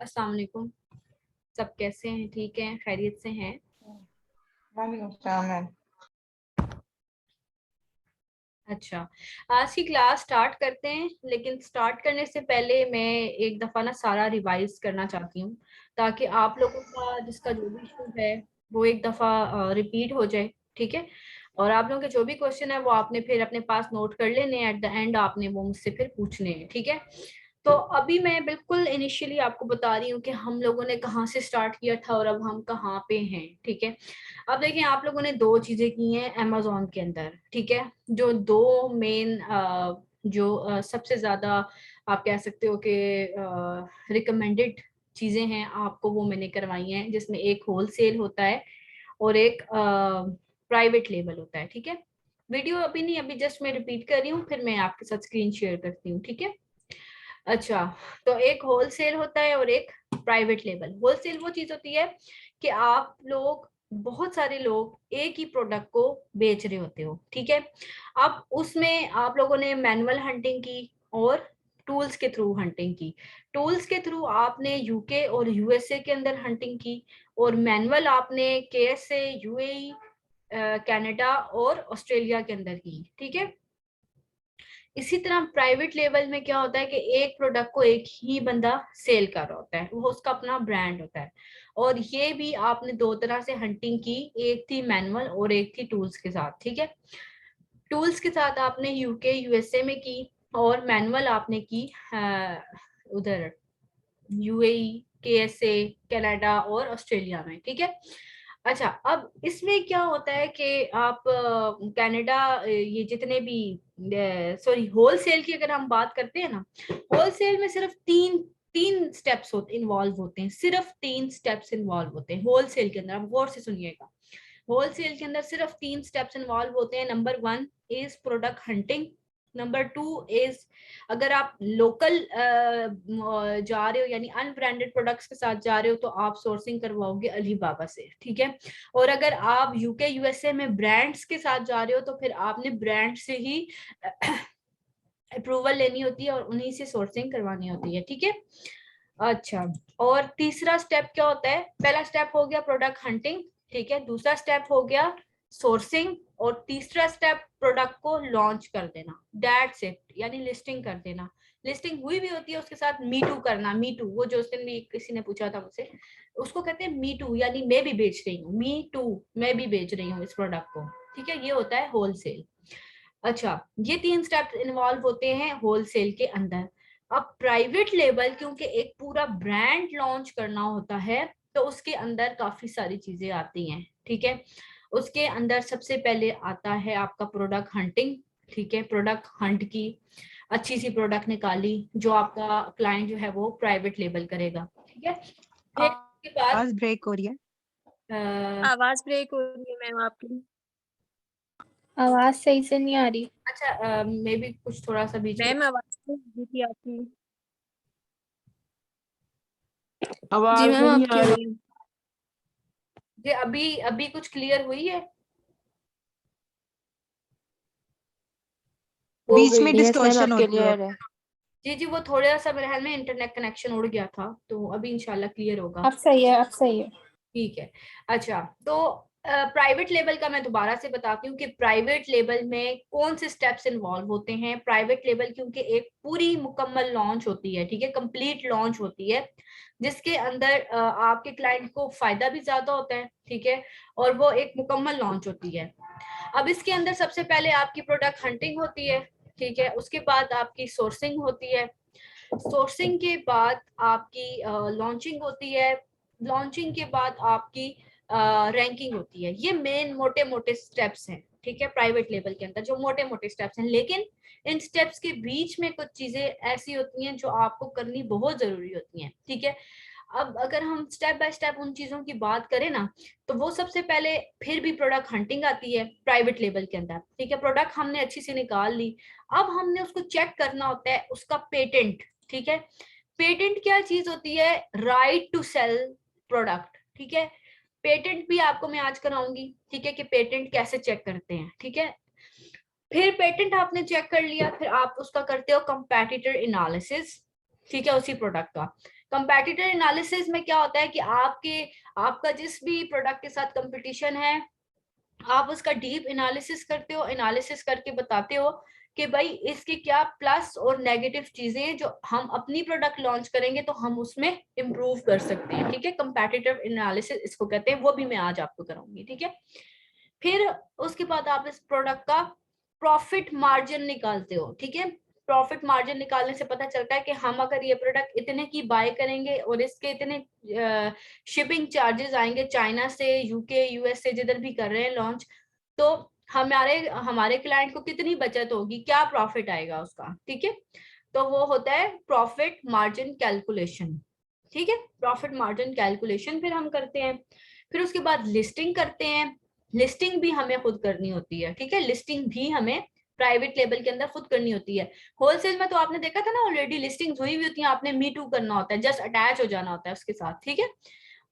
अस्सलाम वालेकुम। सब कैसे हैं? ठीक हैं? खैरियत से हैं? वालेकुम सलाम मैम। अच्छा, आज की क्लास स्टार्ट करते हैं, लेकिन स्टार्ट करने से पहले मैं एक दफा ना सारा रिवाइज करना चाहती हूँ, ताकि आप लोगों का जिसका जो भी इशू है वो एक दफा रिपीट हो जाए। ठीक है? और आप लोगों के जो भी क्वेश्चन है वो आपने फिर अपने पास नोट कर लेने हैं, एट द एंड आपने वो मुझसे फिर पूछने हैं। ठीक है? तो अभी मैं बिल्कुल इनिशियली आपको बता रही हूँ कि हम लोगों ने कहाँ से स्टार्ट किया था और अब हम कहाँ पे हैं। ठीक है? अब देखिए, आप लोगों ने दो चीजें की हैं अमेजोन के अंदर। ठीक है? जो दो मेन जो सबसे ज्यादा आप कह सकते हो कि रिकमेंडेड चीजें हैं आपको, वो मैंने करवाई हैं, जिसमें एक होलसेल होता है और एक प्राइवेट लेबल होता है। ठीक है? वीडियो अभी नहीं, अभी जस्ट मैं रिपीट कर रही हूँ, फिर मैं आपके साथ स्क्रीन शेयर करती हूँ। ठीक है? अच्छा, तो एक होलसेल होता है और एक प्राइवेट लेबल। होलसेल वो चीज होती है कि आप लोग, बहुत सारे लोग एक ही प्रोडक्ट को बेच रहे होते हो। ठीक है? अब उसमें आप लोगों ने मैनुअल हंटिंग की और टूल्स के थ्रू हंटिंग की। टूल्स के थ्रू आपने यूके और यूएसए के अंदर हंटिंग की, और मैनुअल आपने केएसए, यूएई, कनाडा और ऑस्ट्रेलिया के अंदर की। ठीक है? इसी तरह प्राइवेट लेवल में क्या होता है कि एक प्रोडक्ट को एक ही बंदा सेल कर रहा होता है, वो उसका अपना ब्रांड होता है। और ये भी आपने दो तरह से हंटिंग की, एक थी मैनुअल और एक थी टूल्स के साथ। ठीक है? टूल्स के साथ आपने यूके यूएसए में की, और मैनुअल आपने की उधर यूएई, केएसए, कनाडा और ऑस्ट्रेलिया में। ठीक है? अच्छा, अब इसमें क्या होता है कि आप कनाडा, ये जितने भी, सॉरी, होलसेल की अगर हम बात करते हैं ना, होलसेल में सिर्फ तीन तीन स्टेप्स होते इन्वॉल्व होते हैं, सिर्फ तीन स्टेप्स इन्वॉल्व होते हैं होलसेल के अंदर। आप गौर से सुनिएगा, होलसेल के अंदर सिर्फ तीन स्टेप्स इन्वॉल्व होते हैं। Number one is product hunting. Number two is, अगर आप लोकल जा रहे हो, यानी अनब्रांडेड प्रोडक्ट्स के साथ जा रहे हो, तो आप सोर्सिंग करवाओगे अलीबाबा से। ठीक है? और अगर आप यूके यूएसए में ब्रांड्स के साथ जा रहे हो, तो फिर आपने ब्रांड से ही अप्रूवल लेनी होती है और उन्हीं से सोर्सिंग करवानी होती है। ठीक है? अच्छा, और तीसरा स्टेप क्या होता है? पहला स्टेप हो गया प्रोडक्ट हंटिंग, ठीक है, दूसरा स्टेप हो गया सोर्सिंग, और तीसरा स्टेप प्रोडक्ट को लॉन्च कर देना, दैट्स इट, यानी लिस्टिंग कर देना। लिस्टिंग हुई भी होती है, उसके साथ मी टू करना। मी टू, वो जो उस दिन भी किसी ने पूछा था मुझसे, उसको कहते हैं मी टू, यानी मैं भी बेच रही हूँ, मी टू, मैं भी बेच रही हूँ इस प्रोडक्ट को। ठीक है? ये होता है होलसेल। अच्छा, ये तीन स्टेप्स इन्वॉल्व होते हैं होलसेल के अंदर। अब प्राइवेट लेबल, क्योंकि एक पूरा ब्रांड लॉन्च करना होता है, तो उसके अंदर काफी सारी चीजें आती हैं। ठीक है? उसके अंदर सबसे पहले आता है आपका प्रोडक्ट हंटिंग। ठीक है? प्रोडक्ट हंट की, अच्छी सी प्रोडक्ट निकाली जो आपका क्लाइंट जो है वो प्राइवेट लेबल करेगा। ठीक है? फिर उसके बाद आवाज ब्रेक हो रही है। आवाज ब्रेक हो रही है मैम आपकी। आवाज सही से नहीं आ रही। अच्छा, मे बी कुछ थोड़ा सा बीच में मैम आवाज तो आ रही थी आपकी। जी आवाज मैम, नहीं आपकी आ रही। जी, अभी अभी कुछ क्लियर हुई है? बीच में यस मैम, डिस्टॉर्शन आपके होती है। क्लियर है। जी जी, वो थोड़ा सा मेरे ख्याल में इंटरनेट कनेक्शन उड़ गया था, तो अभी इंशाल्लाह क्लियर होगा। अब सही है, अब सही है। ठीक है। अच्छा, तो प्राइवेट लेबल का मैं दोबारा से बताती हूँ कि प्राइवेट लेबल में कौन से स्टेप्स इन्वॉल्व होते हैं। प्राइवेट लेबल क्योंकि एक पूरी मुकम्मल लॉन्च होती है, ठीक है, कंप्लीट लॉन्च होती है, जिसके अंदर आपके क्लाइंट को फायदा भी ज्यादा होता है। ठीक है? और वो एक मुकम्मल लॉन्च होती है। अब इसके अंदर सबसे पहले आपकी प्रोडक्ट हंटिंग होती है। ठीक है? उसके बाद आपकी सोर्सिंग होती है। सोर्सिंग के बाद आपकी लॉन्चिंग होती है। लॉन्चिंग के बाद आपकी रैंकिंग होती है। ये मेन मोटे मोटे स्टेप्स हैं। ठीक है? प्राइवेट लेवल के अंदर जो मोटे मोटे स्टेप्स हैं, लेकिन इन स्टेप्स के बीच में कुछ चीजें ऐसी होती हैं जो आपको करनी बहुत जरूरी होती हैं। ठीक है? अब अगर हम स्टेप बाय स्टेप उन चीजों की बात करें ना, तो वो सबसे पहले फिर भी प्रोडक्ट हंटिंग आती है प्राइवेट लेवल के अंदर। ठीक है? प्रोडक्ट हमने अच्छी से निकाल ली, अब हमने उसको चेक करना होता है उसका पेटेंट। ठीक है? पेटेंट क्या चीज होती है? Right to sell product. ठीक है? पेटेंट भी आपको मैं आज कराऊंगी। ठीक है? कि पेटेंट कैसे चेक करते हैं। ठीक है? फिर पेटेंट आपने चेक कर लिया, फिर आप उसका करते हो कंपैटिटर एनालिसिस। ठीक है, उसी प्रोडक्ट का। कंपेटिटर एनालिसिस में क्या होता है कि आपका जिस भी प्रोडक्ट के साथ कंपटीशन है, आप उसका डीप एनालिसिस करते हो, एनालिसिस करके बताते हो कि भाई इसके क्या प्लस और नेगेटिव चीजें हैं जो हम अपनी प्रोडक्ट लॉन्च करेंगे तो हम उसमें इम्प्रूव कर सकते हैं। ठीक है, कंपेटिटिव एनालिसिस इसको कहते हैं, वो भी मैं आज आपको कराऊंगी। ठीक है, फिर उसके बाद आप इस प्रोडक्ट का प्रॉफिट मार्जिन निकालते हो। ठीक है, प्रॉफिट मार्जिन निकालने से पता चलता है कि हम अगर ये प्रोडक्ट इतने की बाय करेंगे और इसके इतने शिपिंग चार्जेस आएंगे चाइना से, यूके, यूएस से, जिधर भी कर रहे हैं लॉन्च, तो हमारे हमारे क्लाइंट को कितनी बचत होगी, क्या प्रॉफिट आएगा उसका। ठीक है, तो वो होता है प्रॉफिट मार्जिन कैलकुलेशन। ठीक है, प्रॉफिट मार्जिन कैलकुलेशन फिर हम करते हैं। फिर उसके बाद लिस्टिंग करते हैं। लिस्टिंग भी हमें खुद करनी होती है। ठीक है, लिस्टिंग भी हमें प्राइवेट लेबल के अंदर खुद करनी होती है। होलसेल में तो आपने देखा था ना, ऑलरेडी लिस्टिंग हुई हुई होती है, आपने मी टू करना होता है, जस्ट अटैच हो जाना होता है उसके साथ। ठीक है,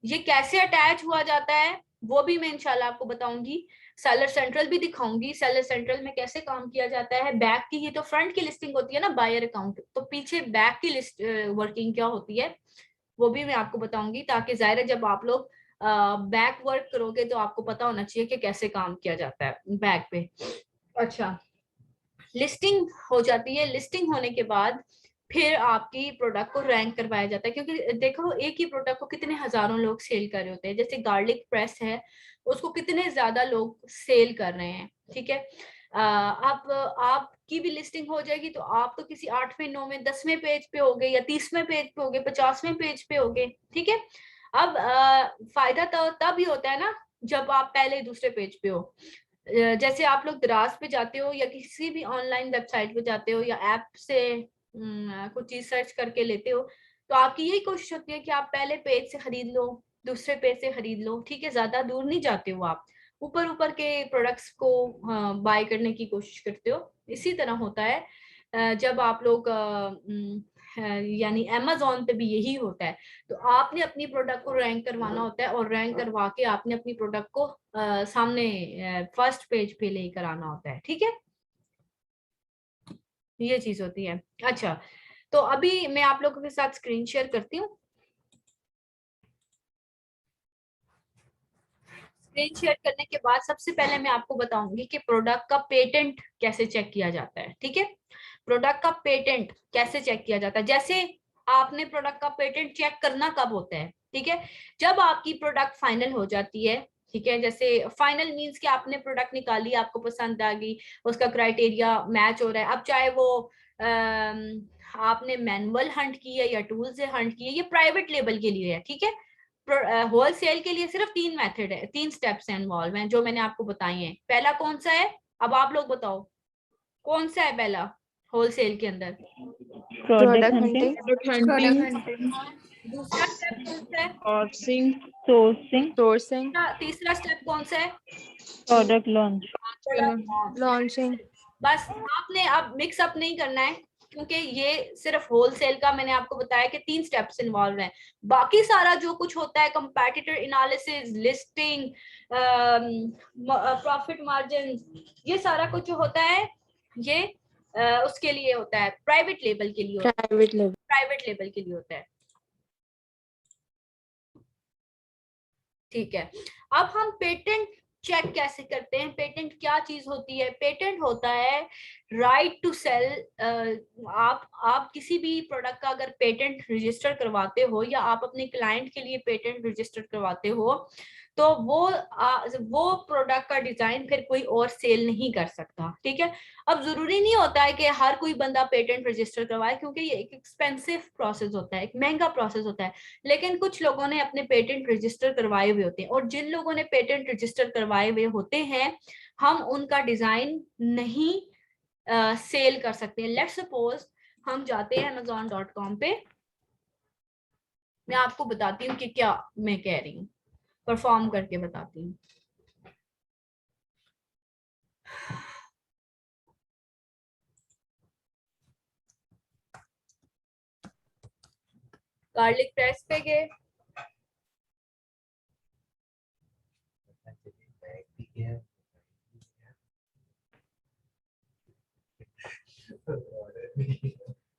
ये कैसे अटैच हुआ जाता है वो भी मैं इंशाल्लाह आपको बताऊंगी। सेलर सेंट्रल भी दिखाऊंगी, सेलर सेंट्रल में कैसे काम किया जाता है। बैक की, ये तो फ्रंट की लिस्टिंग होती है ना, बायर अकाउंट, तो पीछे बैक की लिस्ट वर्किंग क्या होती है वो भी मैं आपको बताऊंगी, ताकि जाहिर है जब आप लोग बैक वर्क करोगे तो आपको पता होना चाहिए कि कैसे काम किया जाता है बैक पे। अच्छा, लिस्टिंग हो जाती है। लिस्टिंग होने के बाद फिर आपकी प्रोडक्ट को रैंक करवाया जाता है, क्योंकि देखो एक ही प्रोडक्ट को कितने हजारों लोग सेल कर रहे होते हैं। जैसे गार्लिक प्रेस है, उसको कितने ज्यादा लोग सेल कर रहे हैं। ठीक है, आपकी भी लिस्टिंग हो जाएगी तो आप तो किसी 8वें 9वें 10वें पेज पे होगे, या 30वें पेज पे होगे, 50वें पेज पे होगे। ठीक है, अब फायदा तो तब ही होता है ना जब आप पहले दूसरे पेज पे हो। जैसे आप लोग दराज पे जाते हो या किसी भी ऑनलाइन वेबसाइट पे जाते हो या ऐप से कुछ चीज सर्च करके लेते हो, तो आपकी यही कोशिश होती है कि आप पहले पेज से खरीद लो, दूसरे पेज से खरीद लो। ठीक है, ज्यादा दूर नहीं जाते हो आप, ऊपर ऊपर के प्रोडक्ट्स को बाय करने की कोशिश करते हो। इसी तरह होता है जब आप लोग यानी अमेजोन पे भी यही होता है। तो आपने अपनी प्रोडक्ट को रैंक करवाना होता है, और रैंक करवा के आपने अपनी प्रोडक्ट को सामने फर्स्ट पेज पे लेकर आना होता है। ठीक है, ये चीज होती है। अच्छा, तो अभी मैं आप लोगों के साथ स्क्रीन शेयर करती हूँ। स्क्रीन शेयर करने के बाद सबसे पहले मैं आपको बताऊंगी कि प्रोडक्ट का पेटेंट कैसे चेक किया जाता है। ठीक है, प्रोडक्ट का पेटेंट कैसे चेक किया जाता है। जैसे आपने प्रोडक्ट का पेटेंट चेक करना कब होता है, ठीक है, जब आपकी प्रोडक्ट फाइनल हो जाती है। ठीक है, जैसे फाइनल मींस कि आपने प्रोडक्ट निकाली, आपको पसंद आ गई, उसका क्राइटेरिया मैच हो रहा है। अब चाहे वो आपने मैनुअल हंट की है या टूल से हंट की है, ये प्राइवेट लेबल के लिए है। ठीक है, होलसेल के लिए सिर्फ 3 मेथड है, 3 स्टेप्स इन्वॉल्व हैं जो मैंने आपको बताई हैं। पहला कौन सा है, अब आप लोग बताओ कौन सा है पहला होलसेल के अंदर। प्रोडक्ट हंटिंग, दूसरा स्टेप कौन सा है, सोर्सिंग, सोर्सिंग, तीसरा स्टेप कौन सा है, प्रोडक्ट लॉन्च, लॉन्चिंग। बस आपने अब मिक्स अप नहीं करना है, क्योंकि ये सिर्फ होलसेल का मैंने आपको बताया कि 3 स्टेप्स इन्वॉल्व हैं। बाकी सारा जो कुछ होता है, कंपैटिटर एनालिसिस, लिस्टिंग, प्रॉफिट मार्जिन, ये सारा कुछ जो होता है ये उसके लिए होता है, प्राइवेट लेबल के लिए होता है, प्राइवेट लेबल के लिए होता है। ठीक है, अब हम पेटेंट चेक कैसे करते हैं। पेटेंट क्या चीज होती है, पेटेंट होता है राइट टू सेल। आप किसी भी प्रोडक्ट का अगर पेटेंट रजिस्टर करवाते हो या आप अपने क्लाइंट के लिए पेटेंट रजिस्टर करवाते हो, तो वो प्रोडक्ट का डिजाइन फिर कोई और सेल नहीं कर सकता। ठीक है, अब जरूरी नहीं होता है कि हर कोई बंदा पेटेंट रजिस्टर करवाए, क्योंकि ये एक एक्सपेंसिव प्रोसेस होता है, एक महंगा प्रोसेस होता है। लेकिन कुछ लोगों ने अपने पेटेंट रजिस्टर करवाए हुए होते हैं, और जिन लोगों ने पेटेंट रजिस्टर करवाए हुए होते हैं, हम उनका डिजाइन नहीं सेल कर सकते हैं। लेट्स सपोज हम जाते हैं amazon.com पे, मैं आपको बताती हूँ कि क्या मैं कह रही हूँ, परफॉर्म करके बताती हूँ। गार्लिक प्रेस पे गए,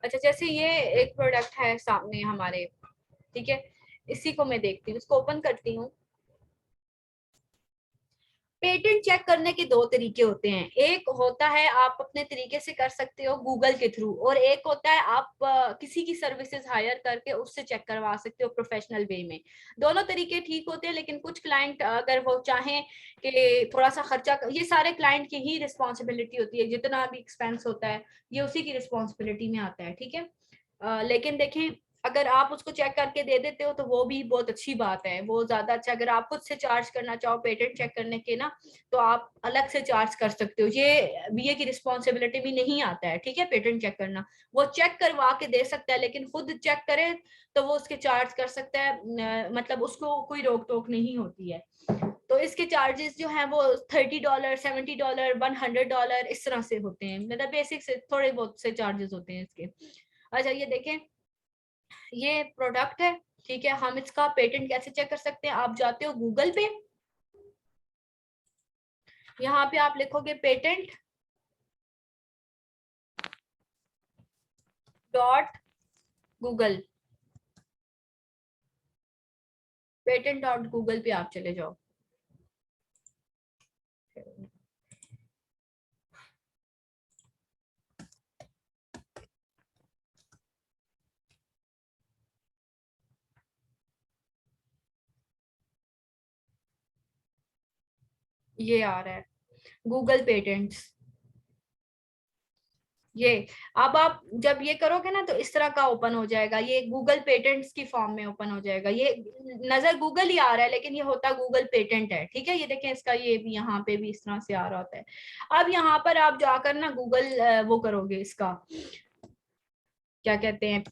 अच्छा जैसे ये एक प्रोडक्ट है सामने हमारे, ठीक है, इसी को मैं देखती हूँ, इसको ओपन करती हूँ। पेटेंट चेक करने के दो तरीके होते हैं, एक होता है आप अपने तरीके से कर सकते हो गूगल के थ्रू, और एक होता है आप किसी की सर्विसेज हायर करके उससे चेक करवा सकते हो प्रोफेशनल वे में। दोनों तरीके ठीक होते हैं, लेकिन कुछ क्लाइंट अगर वो चाहें कि थोड़ा सा खर्चा, ये सारे क्लाइंट की ही रिस्पॉन्सिबिलिटी होती है, जितना भी एक्सपेंस होता है ये उसी की रिस्पॉन्सिबिलिटी में आता है, ठीक है। लेकिन देखें, अगर आप उसको चेक करके दे देते हो तो वो भी बहुत अच्छी बात है, वो ज्यादा अच्छा। अगर आप खुद से चार्ज करना चाहो पेटेंट चेक करने के ना, तो आप अलग से चार्ज कर सकते हो, ये बीए की रिस्पॉन्सिबिलिटी भी नहीं आता है, ठीक है। पेटेंट चेक करना वो चेक करवा के दे सकता है, लेकिन खुद चेक करे तो वो उसके चार्ज कर सकता है, मतलब उसको कोई रोक टोक नहीं होती है। तो इसके चार्जेस जो है वो $30, $70, $100 इस तरह से होते हैं, मतलब बेसिक से थोड़े बहुत से चार्जेस होते हैं इसके। अच्छा ये देखें, ये प्रोडक्ट है, ठीक है। हम इसका पेटेंट कैसे चेक कर सकते हैं, आप जाते हो गूगल पे, यहाँ पे आप लिखोगे patent dot Google, patent dot Google पे आप चले जाओ। ये आ रहा है गूगल पेटेंट्स, ये अब आप जब ये करोगे ना तो इस तरह का ओपन हो जाएगा, ये गूगल पेटेंट्स की फॉर्म में ओपन हो जाएगा। ये नजर गूगल ही आ रहा है, लेकिन ये होता गूगल पेटेंट है, ठीक है। ये देखें, इसका ये भी यहाँ पे भी इस तरह से आ रहा होता है। अब यहाँ पर आप जाकर ना गूगल वो करोगे, इसका क्या कहते हैं,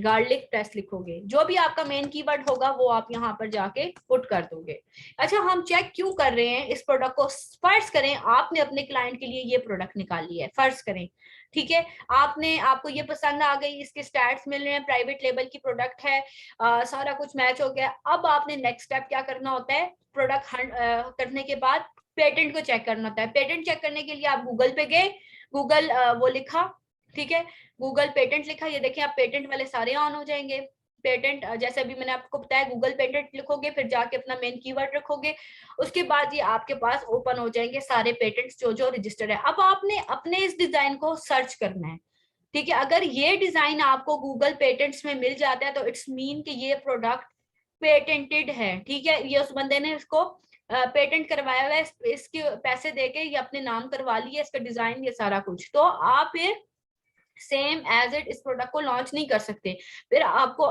गार्लिक प्रेस लिखोगे, जो भी आपका मेन कीवर्ड होगा वो आप यहाँ पर जाके पुट कर दोगे। अच्छा, हम चेक क्यों कर रहे हैं इस प्रोडक्ट को, फर्ज करें आपने अपने क्लाइंट के लिए ये प्रोडक्ट निकाली है, फर्ज करें, ठीक है। आपको ये पसंद आ गई, इसके स्टैट्स मिल रहे हैं, प्राइवेट लेबल की प्रोडक्ट है, सारा कुछ मैच हो गया। अब आपने नेक्स्ट स्टेप क्या करना होता है, प्रोडक्ट करने के बाद पेटेंट को चेक करना होता है। पेटेंट चेक करने के लिए आप गूगल पे गए, गूगल वो लिखा, ठीक है, गूगल पेटेंट लिखा, ये देखिए आप पेटेंट वाले सारे ऑन हो जाएंगे। पेटेंट जैसे अभी मैंने आपको बताया, गूगल पेटेंट लिखोगे, फिर जाके अपना मेन कीवर्ड रखोगे, उसके बाद ये आपके पास ओपन हो जाएंगे सारे पेटेंट्स जो जो रजिस्टर्ड है। अब आपने अपने इस डिजाइन को सर्च करना है, ठीक है। अगर ये डिजाइन आपको गूगल पेटेंट्स में मिल जाता है तो इट्स मीन कि ये प्रोडक्ट पेटेंटेड है, ठीक है। ये उस बंदे ने इसको पेटेंट करवाया हुआ है, इसके पैसे देके ये अपने नाम करवा लिया, इसका डिजाइन ये सारा कुछ, तो आप ये सेम एज इट इस प्रोडक्ट को लॉन्च नहीं कर सकते। फिर आपको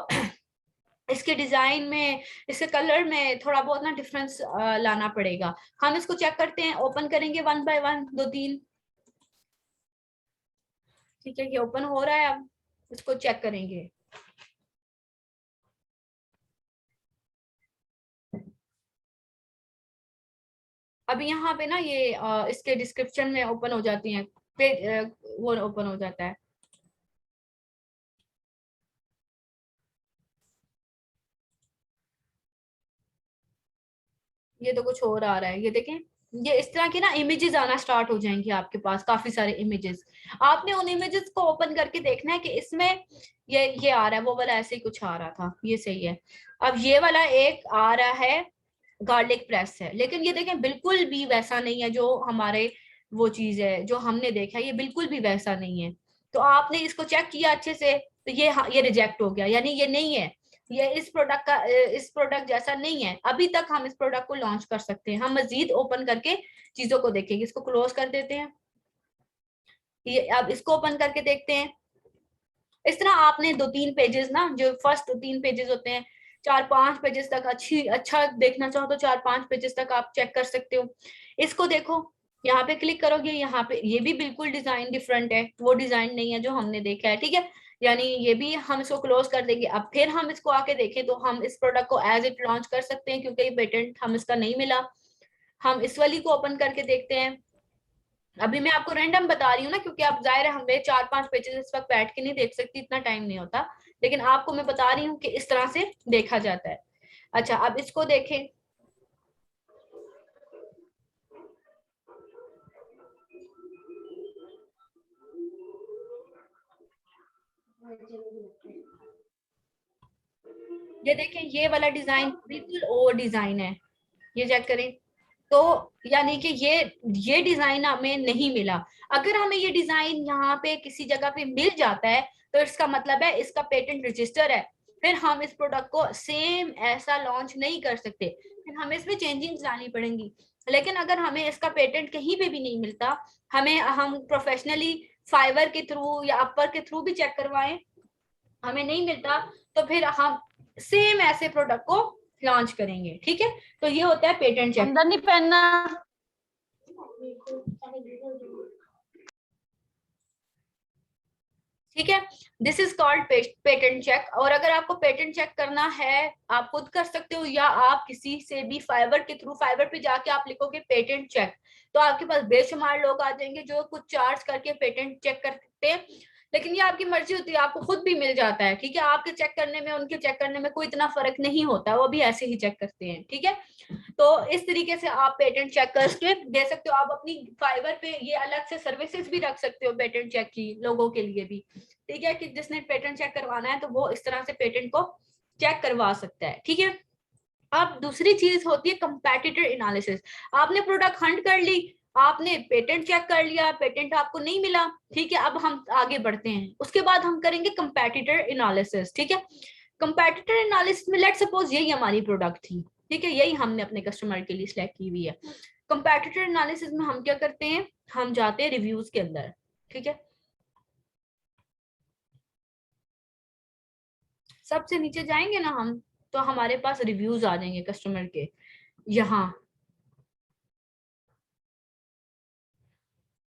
इसके डिजाइन में, इसके कलर में थोड़ा बहुत ना डिफरेंस लाना पड़ेगा। हम इसको चेक करते हैं, ओपन करेंगे वन बाय वन, दो तीन, ठीक है। ये ओपन हो रहा है, अब इसको चेक करेंगे। अभी यहाँ पे ना ये इसके डिस्क्रिप्शन में ओपन हो जाती हैं, वो ओपन हो जाता है। ये तो कुछ और आ रहा है, ये देखें, ये इस तरह की ना इमेजेस आना स्टार्ट हो जाएंगी आपके पास, काफी सारे इमेजेस। आपने उन इमेजेस को ओपन करके देखना है कि इसमें ये आ रहा है, वो वाला ऐसे ही कुछ आ रहा था, ये सही है। अब ये वाला एक आ रहा है, गार्लिक प्रेस है, लेकिन ये देखें बिल्कुल भी वैसा नहीं है जो हमारे वो चीज है जो हमने देखा, ये बिल्कुल भी वैसा नहीं है। तो आपने इसको चेक किया अच्छे से, तो ये रिजेक्ट हो गया, यानी ये नहीं है, ये इस प्रोडक्ट जैसा नहीं है। अभी तक हम इस प्रोडक्ट को लॉन्च कर सकते हैं, हम मजीद ओपन करके चीजों को देखेंगे। इसको क्लोज कर देते हैं, ये अब इसको ओपन करके देखते हैं। इस तरह आपने दो तीन पेजेस ना, जो फर्स्ट दो तीन पेजेस होते हैं, 4-5 पेजेस तक अच्छा देखना चाहो तो 4-5 पेजेस तक आप चेक कर सकते हो। इसको देखो, यहाँ पे क्लिक करोगे, यहाँ पे ये भी बिल्कुल डिजाइन डिफरेंट है, वो डिजाइन नहीं है जो हमने देखा है, ठीक है। यानी ये भी हम इसको क्लोज कर देंगे। अब फिर हम इसको आके देखें तो हम इस प्रोडक्ट को एज इट लॉन्च कर सकते हैं, क्योंकि ये पेटेंट हम इसका नहीं मिला। हम इस वाली को ओपन करके देखते हैं। अभी मैं आपको रैंडम बता रही हूँ ना, क्योंकि आप जाहिर है हमें 4-5 पेजेस इस वक्त बैठ के नहीं देख सकती, इतना टाइम नहीं होता, लेकिन आपको मैं बता रही हूँ कि इस तरह से देखा जाता है। अच्छा, अब इसको देखें, ये देखें, ये वाला डिजाइन बिल्कुल ओवर डिजाइन है, ये चेक करें। तो यानी कि ये डिजाइन हमें नहीं मिला। अगर हमें ये डिजाइन यहाँ पे किसी जगह पे मिल जाता है तो इसका मतलब है इसका पेटेंट रजिस्टर है, फिर हम इस प्रोडक्ट को सेम ऐसा लॉन्च नहीं कर सकते, फिर हमें इसमें चेंजिंग्स लानी पड़ेंगी। लेकिन अगर हमें इसका पेटेंट कहीं पे भी नहीं मिलता, हम प्रोफेशनली फाइवर के थ्रू या अपर के थ्रू भी चेक करवाएं, हमें नहीं मिलता, तो फिर हम सेम ऐसे प्रोडक्ट को लॉन्च करेंगे। ठीक है, तो ये होता है पेटेंट चेक। अंदर नहीं पहनना। ठीक है, this is called patent check. और अगर आपको पेटेंट चेक करना है आप खुद कर सकते हो, या आप किसी से भी फाइवर के थ्रू, फाइवर पे जाके आप लिखोगे पेटेंट चेक, तो आपके पास बेशुमार लोग आ जाएंगे जो कुछ चार्ज करके पेटेंट चेक करते हैं। लेकिन ये आपकी मर्जी होती है, आपको खुद भी मिल जाता है। ठीक है, आपके चेक करने में उनके चेक करने में कोई इतना फर्क नहीं होता, वो भी ऐसे ही चेक करते हैं। ठीक है, तो इस तरीके से आप पेटेंट चेक करके दे सकते हो। आप अपनी फाइवर पे ये अलग से सर्विसेज भी रख सकते हो पेटेंट चेक की, लोगों के लिए भी। ठीक है, कि जिसने पेटेंट चेक करवाना है तो वो इस तरह से पेटेंट को चेक करवा सकता है। ठीक है, अब दूसरी चीज होती है कंपैटिटर एनालिसिस। आपने प्रोडक्ट हंट कर ली, आपने पेटेंट चेक कर लिया, पेटेंट आपको नहीं मिला। ठीक है, अब हम आगे बढ़ते हैं, उसके बाद हम करेंगे कंपैटिटर एनालिसिस। ठीक है, कंपैटिटर एनालिसिस में लेट्स सपोज यही हमारी प्रोडक्ट थी, ठीक है, यही हमने अपने कस्टमर के लिए सिलेक्ट की हुई है। कंपैटिटर एनालिसिस में हम क्या करते हैं, हम जाते हैं रिव्यूज के अंदर। ठीक है, सबसे नीचे जाएंगे ना हम, तो हमारे पास रिव्यूज आ जाएंगे कस्टमर के। यहाँ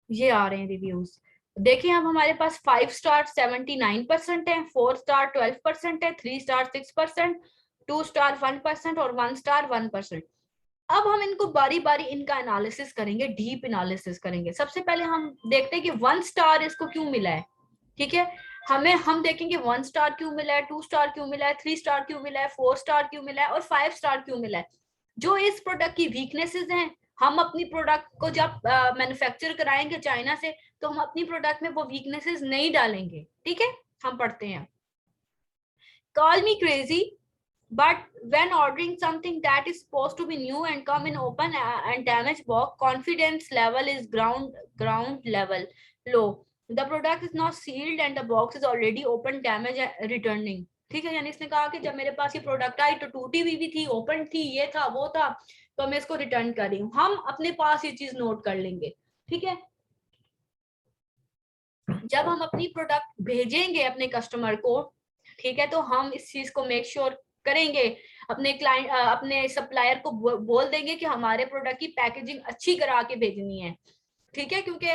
ये आ रहे हैं रिव्यूज। देखिए अब हमारे पास 5 स्टार 79% है, 4 स्टार 12% है, 3 स्टार 6%, 2 स्टार 1% और 1 स्टार 1%। अब हम इनको बारी बारी इनका एनालिसिस करेंगे, डीप एनालिसिस करेंगे। सबसे पहले हम देखते हैं कि 1 स्टार इसको क्यों मिला है। ठीक है, हम देखेंगे 1 स्टार क्यों मिला है, 2 स्टार क्यों मिला है, 3 स्टार क्यों मिला है, 4 स्टार क्यों मिला है और 5 स्टार क्यों मिला है। जो इस प्रोडक्ट की वीकनेसेस हैं, हम अपनी प्रोडक्ट को जब मैन्युफैक्चर कराएंगे चाइना से, तो हम अपनी प्रोडक्ट में वो वीकनेसेस नहीं डालेंगे। ठीक है, हम पढ़ते हैं। Call me crazy but when ordering something that is supposed to be new and come in open and damaged box, confidence level is ground level low. The product is not sealed and the box is already open, damaged and returning. ठीक है, यानी इसने कहा कि जब मेरे पास ये product I तो टूटी हुई भी थी, ओपन थी, ये था वो था, तो मैं इसको रिटर्न कर रही हूँ। हम अपने पास ये चीज नोट कर लेंगे। ठीक है, जब हम अपनी प्रोडक्ट भेजेंगे अपने कस्टमर को, ठीक है, तो हम इस चीज को मेक श्योर करेंगे, अपने क्लाइंट अपने सप्लायर को बोल देंगे कि हमारे प्रोडक्ट की पैकेजिंग अच्छी करा के भेजनी है। ठीक है, क्योंकि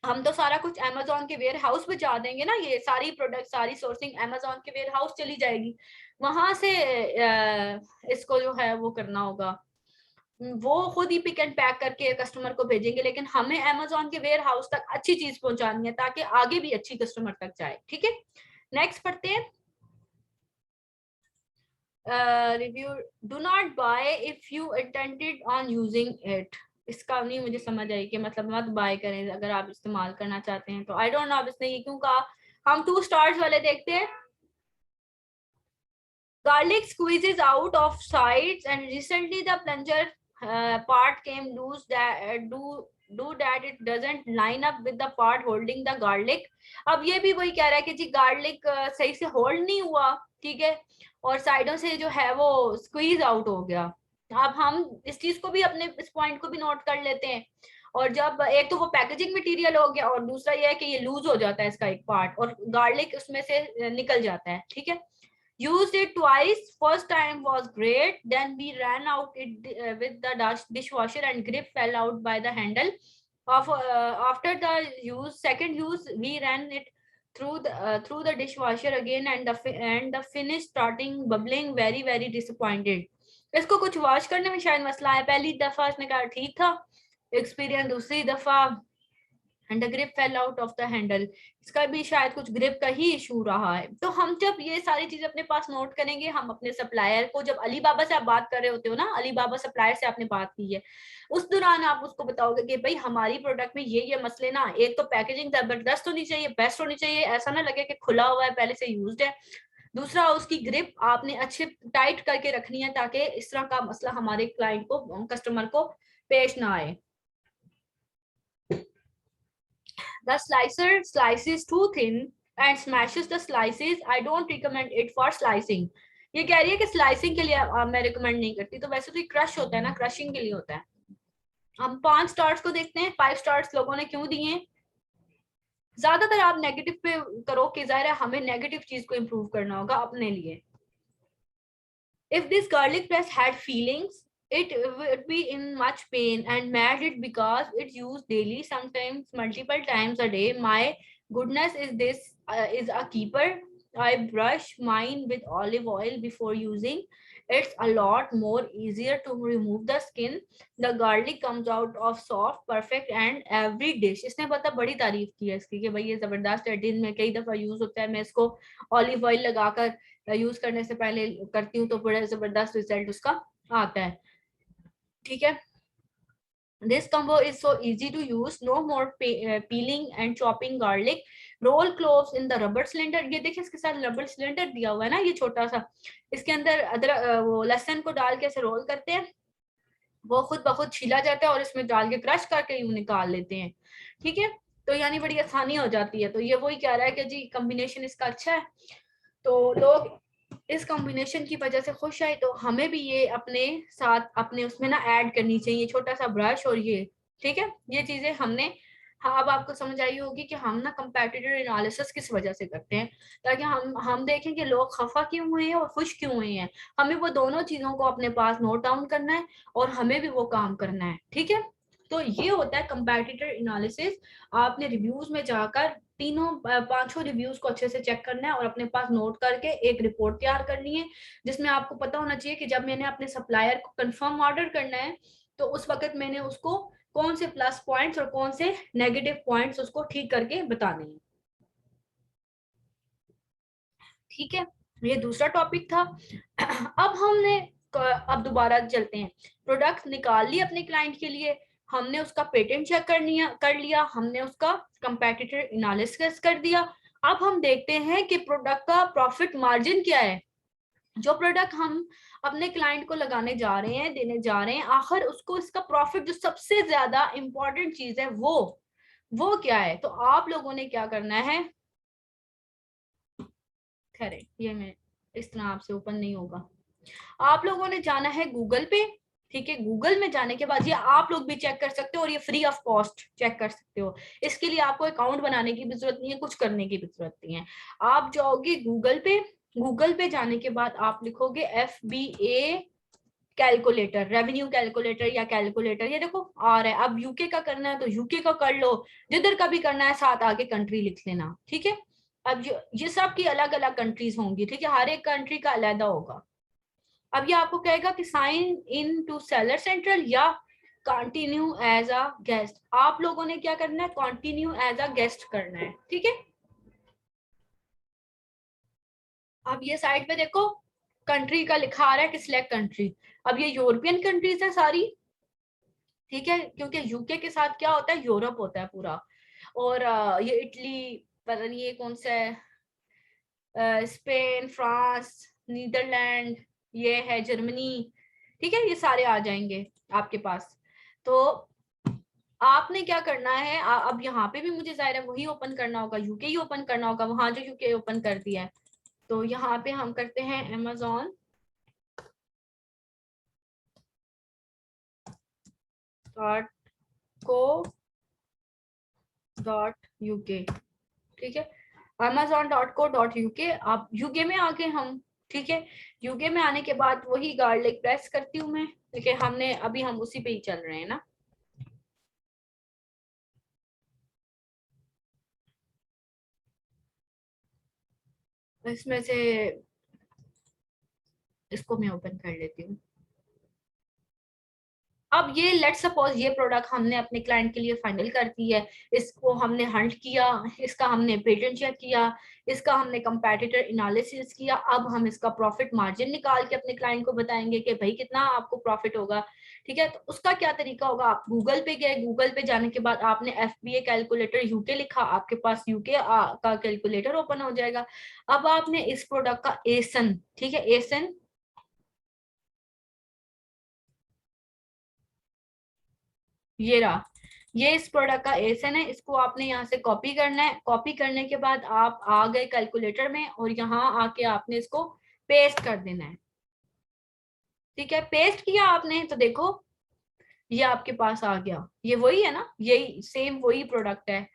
हम तो सारा कुछ अमेजोन के वेयर हाउस में जा देंगे ना, ये सारी प्रोडक्ट सारी सोर्सिंग अमेजोन के वेयर हाउस चली जाएगी, वहां से इसको जो है वो करना होगा, वो खुद ही पिक एंड पैक करके कस्टमर को भेजेंगे। लेकिन हमें अमेजोन के वेयर हाउस तक अच्छी चीज पहुंचानी है ताकि आगे भी अच्छी कस्टमर तक जाए। ठीक है, नेक्स्ट पढ़ते हैं। Review, do not buy if you intended on using it. इसका नहीं मुझे समझ आई कि मतलब मत बाय करें अगर आप इस्तेमाल करना चाहते हैं तो। आई डोंट नो अब इसने ये क्यों कहा। हम 2 स्टार्स वाले देखते हैं। Garlic squeezes out of sides and recently the plunger part came loose that do that it doesn't line up with the part holding the garlic. अब ये भी वही कह रहा है कि जी गार्लिक सही से होल्ड नहीं हुआ। ठीक है, और साइडों से जो है वो स्क्वीज आउट हो गया। अब हम इस चीज को भी अपने इस पॉइंट को भी नोट कर लेते हैं। और जब एक तो वो पैकेजिंग मटेरियल हो गया और दूसरा ये है कि ये लूज हो जाता है इसका एक पार्ट और गार्लिक उसमें से निकल जाता है। ठीक है, used it twice. First time was great, then we ran out it with the dishwasher and grip fell out by the handle of after the use. Second use we ran it through the dishwasher again and the finish starting bubbling, very disappointed. इसको कुछ wash करने में शायद मसला है। पहली दफा इसने कहा ठीक था एक्सपीरियंस, दूसरी दफा and the grip fail out of the handle, इसका भी शायद कुछ ग्रिप का ही इशू रहा है। तो हम जब ये सारी चीजें अपने पास नोट करेंगे, हम अपने सप्लायर को, जब अली बाबा से आप बात कर रहे होते हो ना, अली बाबा सप्लायर से आपने बात की है, उस दौरान आप उसको बताओगे कि भाई हमारी प्रोडक्ट में ये मसले ना, एक तो पैकेजिंग जबरदस्त होनी चाहिए, बेस्ट होनी चाहिए, ऐसा ना लगे कि खुला हुआ है, पहले से यूज्ड है। दूसरा, उसकी ग्रिप आपने अच्छे टाइट करके रखनी है ताकि इस तरह का मसला हमारे क्लाइंट को, कस्टमर को पेश ना आए। The slicer slices too thin and smashes the slices. I don't recommend it for slicing. ये कह रही है कि स्लाइसिंग के लिए मैं रिकमेंड नहीं करती। तो वैसे तो ये क्रश होता है ना, क्रशिंग के लिए होता है। हम 5 स्टार्स को देखते हैं, 5 स्टार्स लोगों ने क्यों दिए हैं। ज्यादातर आप नेगेटिव पे करो कि जाहिर है हमें नेगेटिव चीज को इम्प्रूव करना होगा अपने लिए। If this garlic press had feelings, it would be in much pain and mad it because it's used daily, sometimes multiple times a day. My goodness, is this is a keeper. I brush mine with olive oil before using. It's a lot more easier to remove the skin. The garlic comes out of soft, perfect and every dish. इसने पता बड़ी तारीफ की है इसकी कि भाई ये जबरदस्त है, दिन में कई दफा यूज होता है। मैं इसको ऑलिव ऑयल लगाकर यूज करने से पहले करती हूँ तो बड़ा जबरदस्त रिजल्ट उसका आता है। ठीक है, This combo is so easy to use. No more peeling and chopping garlic. Roll cloves in the rubber cylinder. ये देखिए इसके साथ रबर सिलेंडर दिया हुआ है ना, ये छोटा सा, इसके अंदर अदरक वो लहसुन को डाल के ऐसे रोल करते हैं, वो खुद ब खुद छीला जाता है और इसमें डाल के क्रश करके यूं निकाल लेते हैं। ठीक है, तो यानी बड़ी आसानी हो जाती है। तो ये वही कह रहा है कि जी कॉम्बिनेशन इसका अच्छा है, तो लोग इस कॉम्बिनेशन की वजह से खुश आए। तो हमें भी ये अपने साथ अपने उसमें ना ऐड करनी चाहिए, छोटा सा ब्रश और ये। ठीक है, ये चीजें हमने, हाँ अब आपको समझ आई होगी कि हम ना कंपैटिटर एनालिसिस किस वजह से करते हैं, ताकि हम देखें कि लोग खफा क्यों हुए हैं और खुश क्यों हुए हैं। हमें वो दोनों चीजों को अपने पास नोट डाउन करना है और हमें भी वो काम करना है। ठीक है, तो ये होता है कंपैटिटर एनालिसिस। आपने रिव्यूज में जाकर तीनों पांचों रिव्यूज को अच्छे से चेक करना है और अपने पास नोट करके एक रिपोर्ट तैयार करनी है, जिसमें आपको पता होना चाहिए कि जब मैंने अपने सप्लायर को कंफर्म ऑर्डर करना है तो उस वक्त मैंने उसको कौन से प्लस पॉइंट्स और कौन से नेगेटिव पॉइंट्स उसको ठीक करके बताने हैं। ठीक है, ये दूसरा टॉपिक था। अब दोबारा चलते हैं। प्रोडक्ट निकाल ली अपने क्लाइंट के लिए, हमने उसका पेटेंट चेक कर लिया, हमने उसका कंपेटिटर एनालिसिस कर दिया। अब हम देखते हैं कि प्रोडक्ट का प्रॉफिट मार्जिन क्या है। जो प्रोडक्ट हम अपने क्लाइंट को लगाने जा रहे हैं, देने जा रहे हैं, आखिर उसको इसका प्रॉफिट जो सबसे ज्यादा इंपॉर्टेंट चीज है वो क्या है। तो आप लोगों ने क्या करना है, खैर ये मैं इस तरह आपसे ओपन नहीं होगा, आप लोगों ने जाना है गूगल पे। ठीक है, गूगल में जाने के बाद ये आप लोग भी चेक कर सकते हो और ये फ्री ऑफ कॉस्ट चेक कर सकते हो। इसके लिए आपको अकाउंट बनाने की भी जरूरत नहीं है, कुछ करने की भी जरूरत नहीं है। आप जाओगे गूगल पे, गूगल पे जाने के बाद आप लिखोगे FBA कैलकुलेटर, रेवेन्यू कैलकुलेटर या कैलकुलेटर, ये देखो आ रहा है। अब यूके का करना है तो यूके का कर लो, जिधर का भी करना है साथ आगे कंट्री लिख लेना। ठीक है, अब ये सब की अलग अलग कंट्रीज होंगी। ठीक है, हर एक कंट्री का अलग होगा। अब ये आपको कहेगा कि sign in to seller central या कंटिन्यू एज अ गेस्ट। आप लोगों ने क्या करना है, कंटिन्यू एज अ गेस्ट करना है। ठीक है, अब ये साइड पे देखो कंट्री का लिखा आ रहा है कि सिलेक्ट कंट्री। अब ये यूरोपियन कंट्रीज है सारी। ठीक है, क्योंकि यूके के साथ क्या होता है, यूरोप होता है पूरा। और ये इटली, पता नहीं ये कौन सा है, स्पेन, फ्रांस, नीदरलैंड, ये है जर्मनी। ठीक है, ये सारे आ जाएंगे आपके पास। तो आपने क्या करना है, अब यहाँ पे भी मुझे जाहिर है वही ओपन करना होगा, यूके ही ओपन करना होगा, वहां जो यूके ओपन कर दिया है। तो यहाँ पे हम करते हैं amazon.co.uk। ठीक है, amazon.co.uk। आप यूके में आके हम, ठीक है, यूके में आने के बाद वही गार्लिक प्रेस करती हूँ मैं, क्योंकि हमने अभी हम उसी पे ही चल रहे हैं ना। इसमें से इसको मैं ओपन कर लेती हूँ। अब ये लेट्स सपोज ये प्रोडक्ट हमने अपने क्लाइंट के लिए फाइनल कर दी है, इसको हमने हंट किया, इसका हमने पेटेंट चेक किया, इसका हमने कंपैटिटर एनालिसिस किया। अब हम इसका प्रॉफिट मार्जिन निकाल के अपने क्लाइंट को बताएंगे कि भाई कितना आपको प्रॉफिट होगा। ठीक है, तो उसका क्या तरीका होगा, आप गूगल पे गए, गूगल पे जाने के बाद आपने FBA कैलकुलेटर यूके लिखा, आपके पास यूके का कैलकुलेटर ओपन हो जाएगा। अब आपने इस प्रोडक्ट का एसन, ठीक है, एसन ये रहा, ये इस प्रोडक्ट का एसन है, इसको आपने यहाँ से कॉपी करना है। कॉपी करने के बाद आप आ गए कैलकुलेटर में और यहाँ आके आपने इसको पेस्ट कर देना है। ठीक है, पेस्ट किया आपने तो देखो ये आपके पास आ गया, ये वही है ना, यही सेम वही प्रोडक्ट है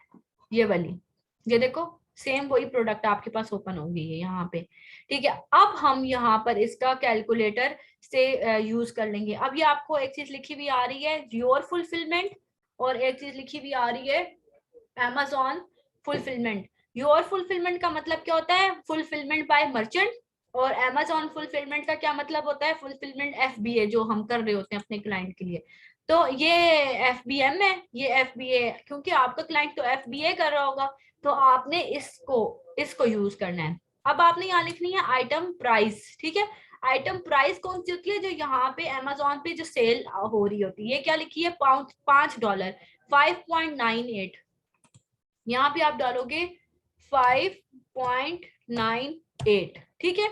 ये वाली, ये देखो सेम वही प्रोडक्ट आपके पास ओपन होगी ये यहाँ पे। ठीक है, अब हम यहाँ पर इसका कैलकुलेटर से यूज कर लेंगे। अब ये आपको एक चीज लिखी हुई आ रही है योर फुलफिलमेंट, और एक चीज लिखी हुई आ रही है Amazon फुलफिलमेंट। योर फुलफिलमेंट का मतलब क्या होता है, फुलफिलमेंट बाय मर्चेंट, और Amazon फुलफिलमेंट का क्या मतलब होता है, फुलफिलमेंट FBA जो हम कर रहे होते हैं अपने क्लाइंट के लिए। तो ये FBM है, ये FBA, क्योंकि आपका क्लाइंट तो FBA कर रहा होगा, तो आपने इसको यूज करना है। अब आपने यहाँ लिखनी है आइटम प्राइस। ठीक है, आइटम प्राइस कौन सी होती है, जो यहाँ पे Amazon पे जो सेल हो रही होती है, ये क्या लिखी है, $5, 5.98, यहाँ पे आप डालोगे 5.98। ठीक है,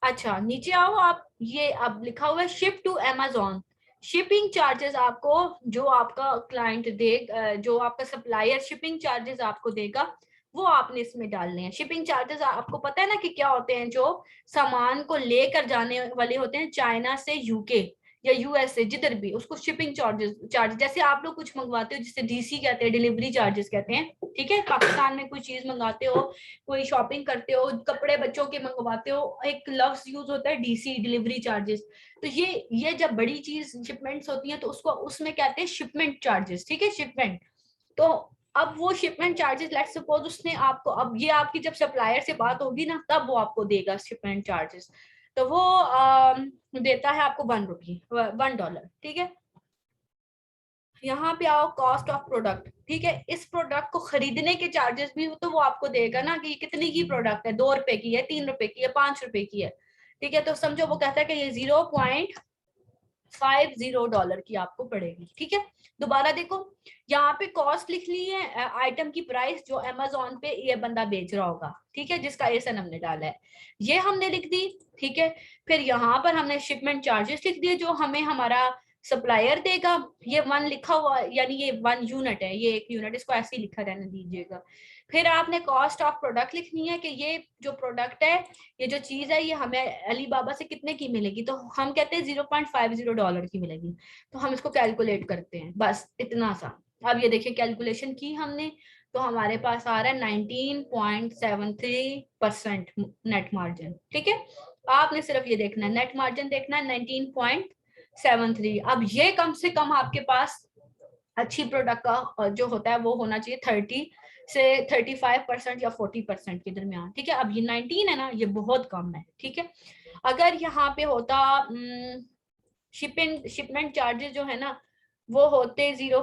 अच्छा नीचे आओ आप, ये अब लिखा हुआ है ship to Amazon। Shipping charges आपको जो आपका क्लाइंट दे, जो आपका सप्लायर शिपिंग चार्जेस आपको देगा वो आपने इसमें डालने हैं। शिपिंग चार्जेस आपको पता है ना कि क्या होते हैं, जो सामान को लेकर जाने वाले होते हैं चाइना से यूके या USA जिधर भी, उसको शिपिंग चार्जेस जैसे आप लोग कुछ मंगवाते हो जिसे DC कहते हैं, डिलीवरी चार्जेस कहते हैं। ठीक है, पाकिस्तान में कोई चीज मंगाते हो, कोई शॉपिंग करते हो, कपड़े बच्चों के मंगवाते हो, एक लफ्ज यूज होता है DC, डिलीवरी चार्जेस। तो ये जब बड़ी चीज शिपमेंट्स होती हैं तो उसको उसमें कहते हैं शिपमेंट चार्जेस। ठीक है, शिपमेंट। तो अब वो शिपमेंट चार्जेस लेट्स सपोज उसने आपको, अब ये आपकी जब सप्लायर से बात होगी ना तब वो आपको देगा शिपमेंट चार्जेस, तो वो देता है आपको $1। ठीक है, यहाँ पे आओ कॉस्ट ऑफ प्रोडक्ट। ठीक है, इस प्रोडक्ट को खरीदने के चार्जेस भी तो वो आपको देगा ना कि कितने की प्रोडक्ट है, ₹2 की है, ₹3 की है, ₹5 की है। ठीक है, तो समझो वो कहता है कि ये $0.50 की आपको पड़ेगी। ठीक है, दोबारा देखो यहाँ पे कॉस्ट लिख ली है, आइटम की प्राइस जो Amazon पे ये बंदा बेच रहा होगा, ठीक है, जिसका एसन हमने डाला है, ये हमने लिख दी। ठीक है, फिर यहाँ पर हमने शिपमेंट चार्जेस लिख दिए जो हमें हमारा सप्लायर देगा, ये 1 लिखा हुआ, यानी ये 1 यूनिट है, ये 1 यूनिट, इसको ऐसे ही लिखा रहने दीजिएगा। फिर आपने कॉस्ट ऑफ प्रोडक्ट लिखनी है कि ये जो प्रोडक्ट है, ये जो चीज है, ये हमें अलीबाबा से कितने की मिलेगी, तो हम कहते हैं $0.50 की मिलेगी, तो हम इसको कैलकुलेट करते हैं, बस इतना सा। अब ये देखिए कैलकुलेशन की हमने, तो हमारे पास आ रहा है 19.73% नेट मार्जिन। ठीक है, आपने सिर्फ ये देखना है, नेट मार्जिन देखना है 19.73। अब ये कम से कम आपके पास अच्छी प्रोडक्ट का जो होता है वो होना चाहिए 30 से 35% या 40% के दरमियान। ठीक है, अब ये 19 है ना, ये बहुत कम है। ठीक है, अगर यहाँ पे होता शिपमेंट चार्जेस जो है ना वो होते 0.